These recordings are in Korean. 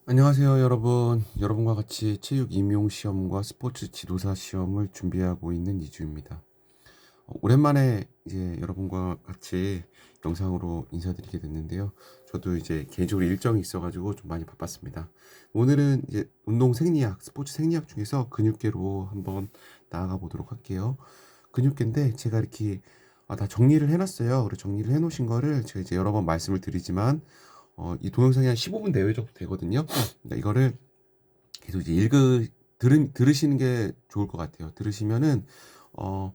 안녕하세요, 여러분. 여러분과 같이 체육 임용 시험과 스포츠 지도사 시험을 준비하고 있는 이주입니다. 오랜만에 이제 여러분과 같이 영상으로 인사드리게 됐는데요. 저도 이제 개인적으로 일정이 있어가지고 좀 많이 바빴습니다. 오늘은 이제 운동 생리학, 스포츠 생리학 중에서 근육계로 한번 나아가 보도록 할게요. 근육계인데 제가 이렇게 다 정리를 해놨어요. 그래서 정리를 해놓으신 거를 제가 이제 여러 번 말씀을 드리지만 이 동영상이 한 15분 내외 정도 되거든요. 그러니까 이거를 계속 이제 들으시는 게 좋을 것 같아요. 들으시면은 어,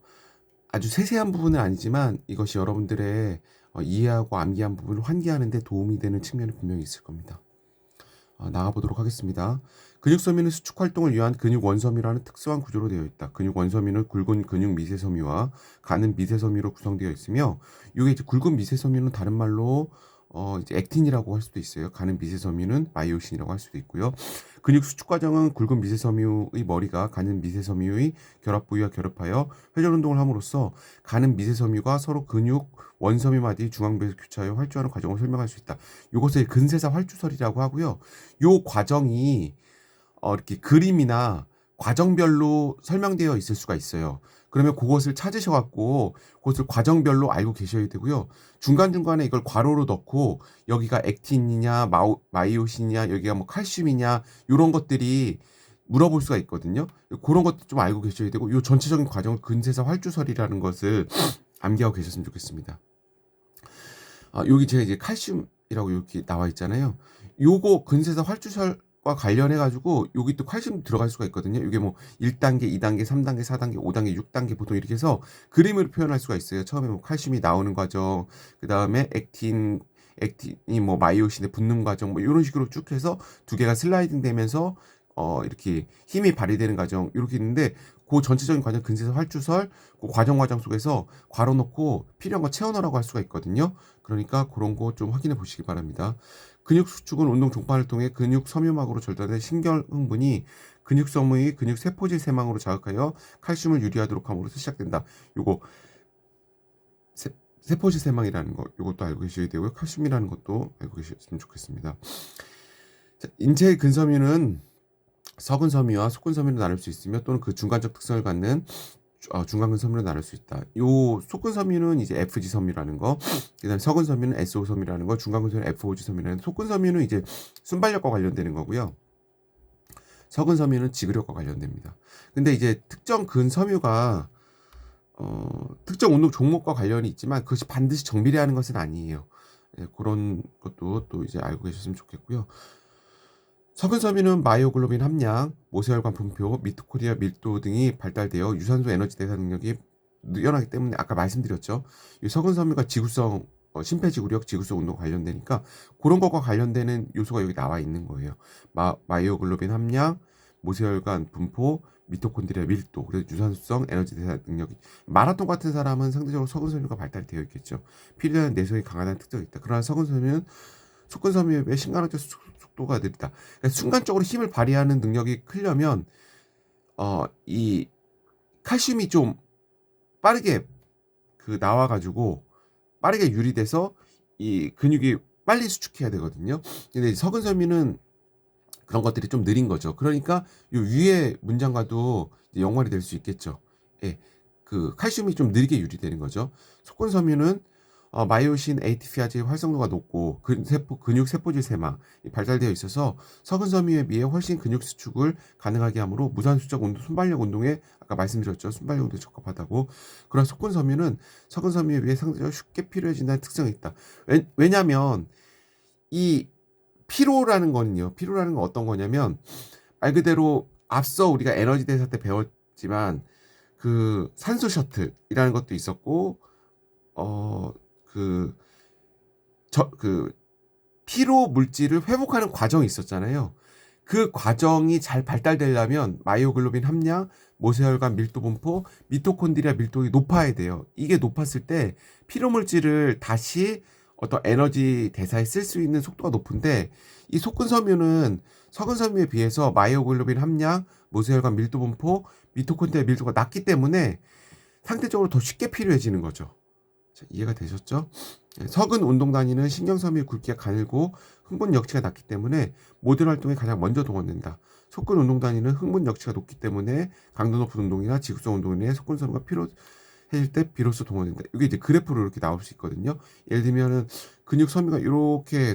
아주 세세한 부분은 아니지만 이것이 여러분들의 이해하고 암기한 부분을 환기하는 데 도움이 되는 측면이 분명히 있을 겁니다. 나가보도록 하겠습니다. 근육 섬유는 수축 활동을 위한 근육 원섬유라는 특수한 구조로 되어 있다. 근육 원섬유는 굵은 근육 미세섬유와 가는 미세섬유로 구성되어 있으며, 이게 이제 굵은 미세섬유는 다른 말로 이제 액틴이라고 할 수도 있어요. 가는 미세섬유는 마이오신이라고 할 수도 있고요. 근육 수축 과정은 굵은 미세섬유의 머리가 가는 미세섬유의 결합 부위와 결합하여 회전 운동을 함으로써 가는 미세섬유가 서로 근육 원섬유 마디 중앙부에서 교차하여 활주하는 과정을 설명할 수 있다. 이것을 근세사 활주설이라고 하고요. 요 과정이 이렇게 그림이나 과정별로 설명되어 있을 수가 있어요. 그러면 그것을 찾으셔갖고 그것을 과정별로 알고 계셔야 되고요. 중간중간에 이걸 괄호로 넣고 여기가 액틴이냐 마이오신이냐 여기가 뭐 칼슘이냐 이런 것들이 물어볼 수가 있거든요. 그런 것도 좀 알고 계셔야 되고 이 전체적인 과정을 근세사 활주설이라는 것을 암기하고 계셨으면 좋겠습니다. 여기 제가 이제 칼슘이라고 이렇게 나와 있잖아요. 요거 근세사 활주설과 관련해 가지고 여기 또 칼슘 들어갈 수가 있거든요. 이게 뭐 1단계, 2단계, 3단계, 4단계, 5단계, 6단계 보통 이렇게 해서 그림으로 표현할 수가 있어요. 처음에 뭐 칼슘이 나오는 과정, 그다음에 액틴이 뭐 마이오신에 붙는 과정 뭐 이런 식으로 쭉 해서 두 개가 슬라이딩 되면서 이렇게 힘이 발휘되는 과정 이렇게 있는데 그 전체적인 과정 근세사 활주설 그 과정 속에서 괄호 넣고 필요한 거 채워 넣으라고 할 수가 있거든요. 그러니까 그런 거 좀 확인해 보시기 바랍니다. 근육 수축은 운동 종판을 통해 근육 섬유막으로 절단된 신경 흥분이 근육 섬유의 근육 세포질 세망으로 자극하여 칼슘을 유리하도록 함으로써 시작된다. 요거 세포질 세망이라는 거 요것도 알고 계셔야 되고요. 칼슘이라는 것도 알고 계셨으면 좋겠습니다. 자, 인체의 근섬유는 석은 섬유와 속근 섬유로 나눌 수 있으며 또는 그 중간적 특성을 갖는 중간근 섬유로 나눌 수 있다. 요 속근 섬유는 이제 FG 섬유라는 거, 그다음에 석은 섬유는 SO 섬유라는 거, 중간근 섬유는 FOG 섬유라는 거. 속근 섬유는 이제 순발력과 관련되는 거고요. 석은 섬유는 지그력과 관련됩니다. 근데 이제 특정 근 섬유가 특정 운동 종목과 관련이 있지만 그것이 반드시 정비례하는 것은 아니에요. 예, 그런 것도 또 이제 알고 계셨으면 좋겠고요. 석은 섬유는 마이오글로빈 함량, 모세혈관 분포, 미토콘드리아 밀도 등이 발달되어 유산소 에너지 대사 능력이 뛰어나기 때문에 아까 말씀드렸죠. 이 석은 섬유가 지구성 심폐지구력, 지구성 운동 관련되니까 그런 것과 관련되는 요소가 여기 나와 있는 거예요. 마이오글로빈 함량, 모세혈관 분포, 미토콘드리아 밀도, 그래서 유산소성 에너지 대사 능력이 마라톤 같은 사람은 상대적으로 석은 섬유가 발달되어 있겠죠. 필요한 내성이 강하다는 특징이 있다. 그러나 석은 섬유는 속근 섬유의 신간학적 속도가 느리다. 그러니까 순간적으로 힘을 발휘하는 능력이 크려면 이 칼슘이 좀 빠르게 나와가지고 빠르게 유리돼서 이 근육이 빨리 수축해야 되거든요. 근데 석은 섬유는 그런 것들이 좀 느린 거죠. 그러니까 요 위에 문장과도 연관이 될 수 있겠죠. 예, 그 칼슘이 좀 느리게 유리되는 거죠. 속근 섬유는 마이오신 ATP아제의 활성도가 높고 근육 세포질 세망이 발달되어 있어서 석은 섬유에 비해 훨씬 근육 수축을 가능하게 하므로 무산수적 운동, 순발력 운동에 아까 말씀드렸죠. 순발력 운동에 적합하다고. 그런 속근 섬유는 석은 섬유에 비해 상대적으로 쉽게 필요해진다는 특성이 있다. 왜냐하면 이 피로라는 거는요. 피로라는 건 어떤 거냐면 말 그대로 앞서 우리가 에너지 대사 때 배웠지만 그 산소 셔틀이라는 것도 있었고 그 피로 물질을 회복하는 과정이 있었잖아요. 그 과정이 잘 발달되려면 마이오글로빈 함량, 모세혈관 밀도 분포, 미토콘드리아 밀도가 높아야 돼요. 이게 높았을 때 피로 물질을 다시 어떤 에너지 대사에 쓸 수 있는 속도가 높은데 이 속근 섬유는 석은 섬유에 비해서 마이오글로빈 함량, 모세혈관 밀도 분포, 미토콘드리아 밀도가 낮기 때문에 상대적으로 더 쉽게 필요해지는 거죠. 자, 이해가 되셨죠? 예, 석은 운동 단위는 신경섬유의 굵기가 가늘고 흥분 역치가 낮기 때문에 모든 활동에 가장 먼저 동원된다. 속근 운동 단위는 흥분 역치가 높기 때문에 강도 높은 운동이나 지구성 운동에 속근섬유가 필요해질 때 비로소 동원된다. 이게 이제 그래프로 이렇게 나올 수 있거든요. 예를 들면은 근육 섬유가 이렇게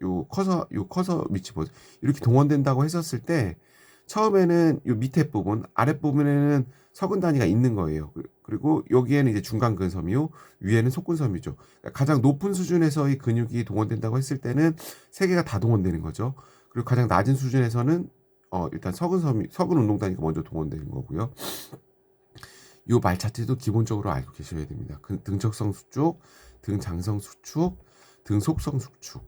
요 커서 밑이 보세요. 이렇게 동원된다고 했었을 때 처음에는 요 밑에 부분, 아랫부분에는 석은 단위가 있는 거예요. 그리고 여기에는 이제 중간 근섬유, 위에는 속근섬유죠. 그러니까 가장 높은 수준에서의 근육이 동원된다고 했을 때는 세 개가 다 동원되는 거죠. 그리고 가장 낮은 수준에서는 일단 석은 운동 단위가 먼저 동원되는 거고요. 요 말차트도 기본적으로 알고 계셔야 됩니다. 등척성 수축, 등장성 수축, 등속성 수축.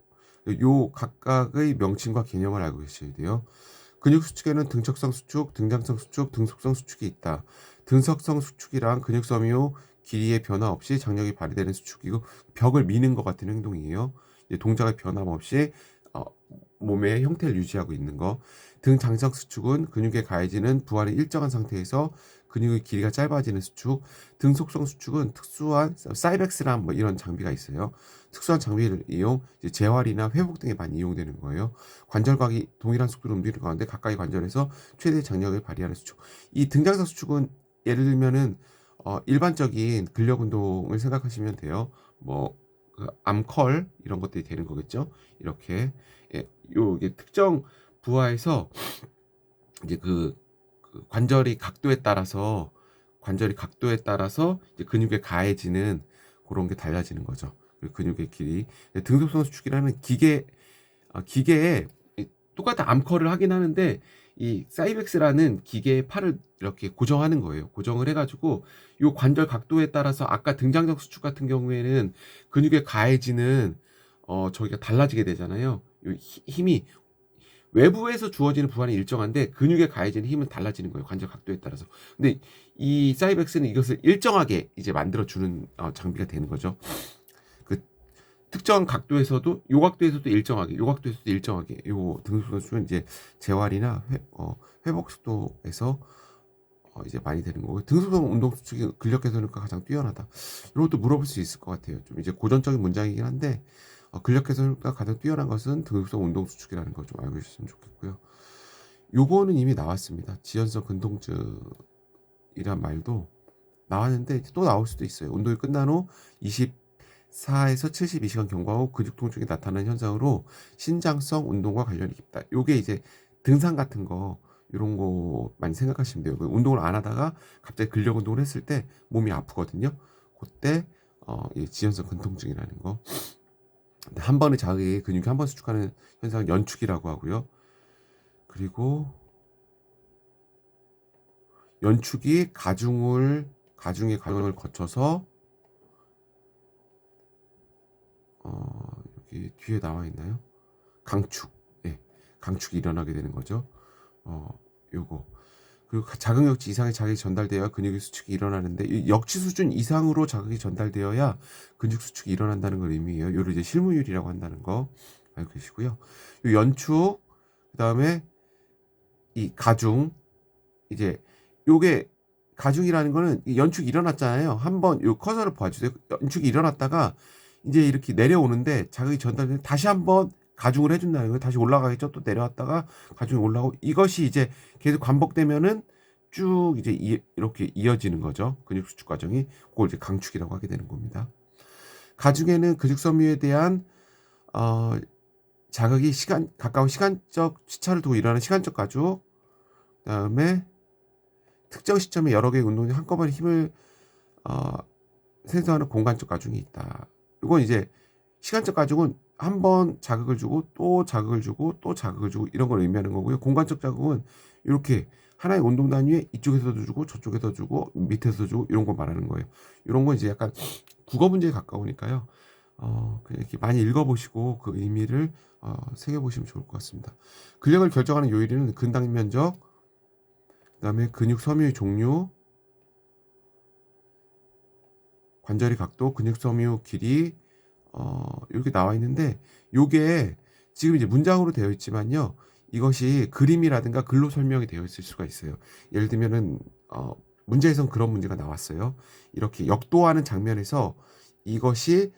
요 각각의 명칭과 개념을 알고 계셔야 돼요. 근육 수축에는 등척성 수축, 등장성 수축, 등속성 수축이 있다. 등석성 수축이란 근육섬유 길이의 변화 없이 장력이 발휘되는 수축이고 벽을 미는 것 같은 행동이에요. 동작의 변함없이 어, 몸의 형태를 유지하고 있는 거. 등장성 수축은 근육에 가해지는 부하는 일정한 상태에서 근육의 길이가 짧아지는 수축. 등속성 수축은 특수한 사이벡스란 뭐 이런 장비가 있어요. 특수한 장비를 이용 재활이나 회복 등에 많이 이용되는 거예요. 관절각이 동일한 속도로 움직이는 가운데 가까이 관절에서 최대 장력을 발휘하는 수축. 이 등장성 수축은 예를 들면은 일반적인 근력 운동을 생각하시면 돼요. 그 암컬 이런 것들이 되는 거겠죠. 이렇게 이게 특정 부하에서 이제 그 관절이 각도에 따라서 이제 근육에 가해지는 그런 게 달라지는 거죠. 그리고 근육의 길이. 등속성 수축이라는 기계에 똑같은 암컬을 하긴 하는데 이 사이벡스라는 기계의 팔을 이렇게 고정하는 거예요. 고정을 해가지고 요 관절 각도에 따라서 아까 등장적 수축 같은 경우에는 근육에 가해지는 저기가 달라지게 되잖아요. 요 힘이 외부에서 주어지는 부하는 일정한데 근육에 가해지는 힘은 달라지는 거예요. 관절 각도에 따라서. 근데 이 사이벡스는 이것을 일정하게 이제 만들어 주는 장비가 되는 거죠. 그 특정 각도에서도 요 각도에서도 일정하게, 요 각도에서도 일정하게 요 등속선수는 이제 재활이나 회복 속도에서 이제 많이 되는 거고 등속성 운동 수축이 근력 개선효과가 가장 뛰어나다. 이런 것도 물어볼 수 있을 것 같아요. 좀 이제 고전적인 문장이긴 한데 근력 개선 효과가 가장 뛰어난 것은 등속성 운동 수축이라는 걸 좀 알고 계셨으면 좋겠고요. 요거는 이미 나왔습니다. 지연성 근통증이란 말도 나왔는데 또 나올 수도 있어요. 운동이 끝난 후 24에서 72시간 경과 후 근육 통증이 나타나는 현상으로 신장성 운동과 관련이 깊다. 요게 이제 등산 같은 거 이런 거 많이 생각하시면 돼요. 운동을 안 하다가 갑자기 근력 운동을 했을 때 몸이 아프거든요. 그때 지연성 근통증이라는 거. 한 번의 자극에 근육이 한 번 수축하는 현상을 연축이라고 하고요. 그리고 연축이 가중의 과정을 거쳐서 여기 뒤에 나와 있나요? 강축. 예. 강축이 일어나게 되는 거죠. 요거. 그리고 자극 역치 이상의 자극이 전달되어야 근육의 수축이 일어나는데 이 역치 수준 이상으로 자극이 전달되어야 근육 수축이 일어난다는 걸 의미해요. 요를 이제 실무율이라고 한다는 거 알고 계시고요. 요 연축 그다음에 이 가중 이제 요게 가중이라는 거는 연축이 일어났잖아요. 한번 요 커서를 봐주세요. 연축이 일어났다가 이제 이렇게 내려오는데 자극이 전달되면 다시 한번 가중을 해준다는 거예요. 다시 올라가겠죠. 또 내려왔다가 가중이 올라오고 이것이 이제 계속 반복되면은 쭉 이제 이렇게 이어지는 거죠. 근육 수축 과정이 그걸 이제 강축이라고 하게 되는 겁니다. 가중에는 근육섬유에 대한 자극이 가까운 시간적 시차를 두고 일어나는 시간적 가중, 그다음에 특정 시점에 여러 개의 운동이 한꺼번에 힘을 생성하는 공간적 가중이 있다. 이건 이제 시간적 가중은 한 번 자극을 주고 또 자극을 주고 또 자극을 주고 이런 걸 의미하는 거고요. 공간적 자극은 이렇게 하나의 운동 단위에 이쪽에서도 주고 저쪽에서 주고 밑에서 주고 이런 거 말하는 거예요. 이런 건 이제 약간 국어 문제에 가까우니까요. 그냥 이렇게 많이 읽어보시고 그 의미를 새겨보시면 좋을 것 같습니다. 근력을 결정하는 요일은 근당 면적, 그다음에 근육 섬유의 종류, 관절의 각도, 근육 섬유 길이 이렇게 나와 있는데 요게 지금 이제 문장으로 되어 있지만요. 이것이 그림이라든가 글로 설명이 되어 있을 수가 있어요. 예를 들면은 문제에선 그런 문제가 나왔어요. 이렇게 역도하는 장면에서 이것이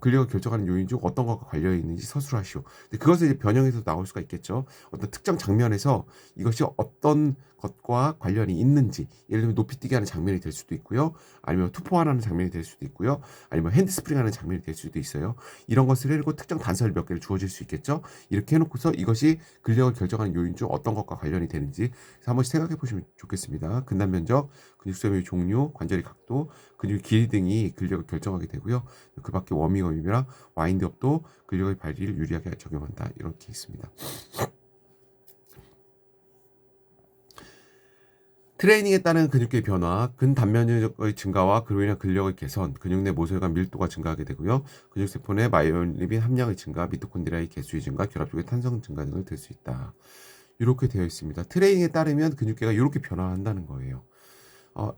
근력을 결정하는 요인 중 어떤 것과 관련이 있는지 서술하시오. 근데 그것을 이제 변형해서 나올 수가 있겠죠. 어떤 특정 장면에서 이것이 어떤 것과 관련이 있는지, 예를 들면 높이뛰기 하는 장면이 될 수도 있고요. 아니면 투포환하는 장면이 될 수도 있고요. 아니면 핸드스프링 하는 장면이 될 수도 있어요. 이런 것을 해놓고 특정 단서를 몇 개를 주어질 수 있겠죠. 이렇게 해놓고서 이것이 근력을 결정하는 요인 중 어떤 것과 관련이 되는지 한 번씩 생각해 보시면 좋겠습니다. 근단 면적, 근육 수염의 종류, 관절의 각도, 근육의 길이 등이 근력을 결정하게 되고요. 그 밖에 워밍업이랑 와인드업도 근력의 발휘를 유리하게 적용한다. 이렇게 있습니다. 트레이닝에 따른 근육의 변화, 근단면적의 증가와 그로 인한 근력의 개선, 근육 내 모세혈관 밀도가 증가하게 되고요. 근육세포 내 마이올리빈 함량의 증가, 미토콘드리아의 개수의 증가, 결합 쪽의 탄성 증가 등을 들 수 있다. 이렇게 되어 있습니다. 트레이닝에 따르면 근육계가 이렇게 변화한다는 거예요.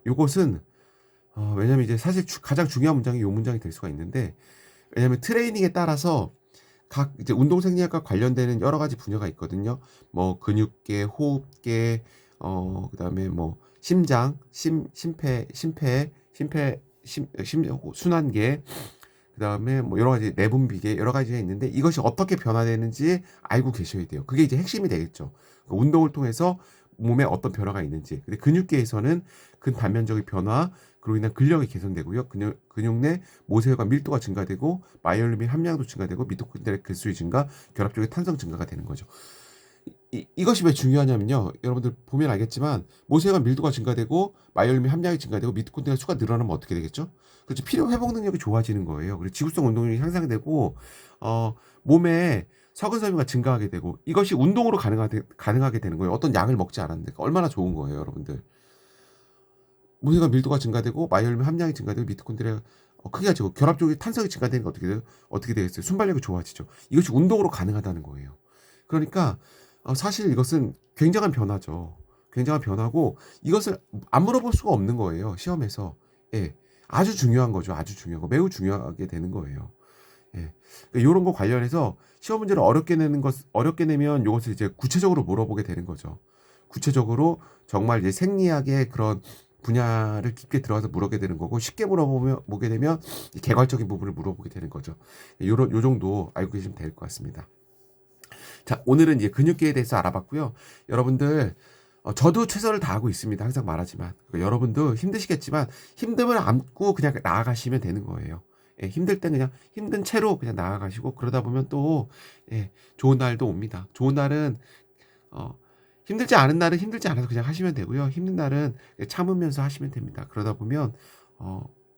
요것은 왜냐면 이제 사실 가장 중요한 문장이 요 문장이 될 수가 있는데, 왜냐면 트레이닝에 따라서 각 이제 운동 생리학과 관련되는 여러 가지 분야가 있거든요. 뭐 근육계, 호흡계, 그다음에 뭐 심장, 순환계, 그다음에 뭐 여러 가지 내분비계 여러 가지가 있는데 이것이 어떻게 변화되는지 알고 계셔야 돼요. 그게 이제 핵심이 되겠죠. 그러니까 운동을 통해서 몸에 어떤 변화가 있는지. 근데 근육계에서는 근단면적의 변화, 그로 인한 근력이 개선되고요. 근육 내 모세혈관 밀도가 증가되고 마이올리빈 함량도 증가되고 미토콘드리아 개수의 증가, 결합 쪽의 탄성 증가가 되는 거죠. 이것이 왜 중요하냐면요. 여러분들 보면 알겠지만 모세혈관 밀도가 증가되고 마이올리빈 함량이 증가되고 미토콘드리아 수가 늘어나면 어떻게 되겠죠? 그렇죠. 피로 회복 능력이 좋아지는 거예요. 그리고 지구성 운동력이 향상되고 몸에 석은섬유가 증가하게 되고 이것이 운동으로 가능하게 되는 거예요. 어떤 약을 먹지 않았는데 얼마나 좋은 거예요, 여러분들. 모세혈관 밀도가 증가되고 마이올리빈 함량이 증가되고 미토콘드리아 크기가 지고 결합 쪽의 탄성이 증가되는 게 어떻게 되겠어요? 순발력이 좋아지죠. 이것이 운동으로 가능하다는 거예요. 그러니까 사실 이것은 굉장한 변화죠. 굉장한 변화고 이것을 안 물어볼 수가 없는 거예요. 시험에서. 예. 아주 중요한 거죠. 아주 중요한 거. 매우 중요하게 되는 거예요. 예. 그러니까 요런 거 관련해서 시험 문제를 어렵게 내면 이것을 이제 구체적으로 물어보게 되는 거죠. 구체적으로 정말 이제 생리학의 그런 분야를 깊게 들어가서 물어보게 되는 거고 쉽게 물어보게 되면 개괄적인 부분을 물어보게 되는 거죠. 요 정도 알고 계시면 될 것 같습니다. 자, 오늘은 이제 근육계에 대해서 알아봤고요. 여러분들, 저도 최선을 다하고 있습니다. 항상 말하지만. 그러니까 여러분도 힘드시겠지만, 힘듦을 안고 그냥 나아가시면 되는 거예요. 예, 힘들 땐 그냥 힘든 채로 그냥 나아가시고, 그러다 보면 또, 예, 좋은 날도 옵니다. 좋은 날은, 힘들지 않은 날은 힘들지 않아서 그냥 하시면 되고요. 힘든 날은 참으면서 하시면 됩니다. 그러다 보면,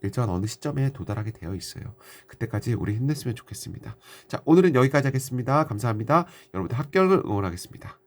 일정한 어느 시점에 도달하게 되어 있어요. 그때까지 우리 힘냈으면 좋겠습니다. 자, 오늘은 여기까지 하겠습니다. 감사합니다. 여러분들 합격을 응원하겠습니다.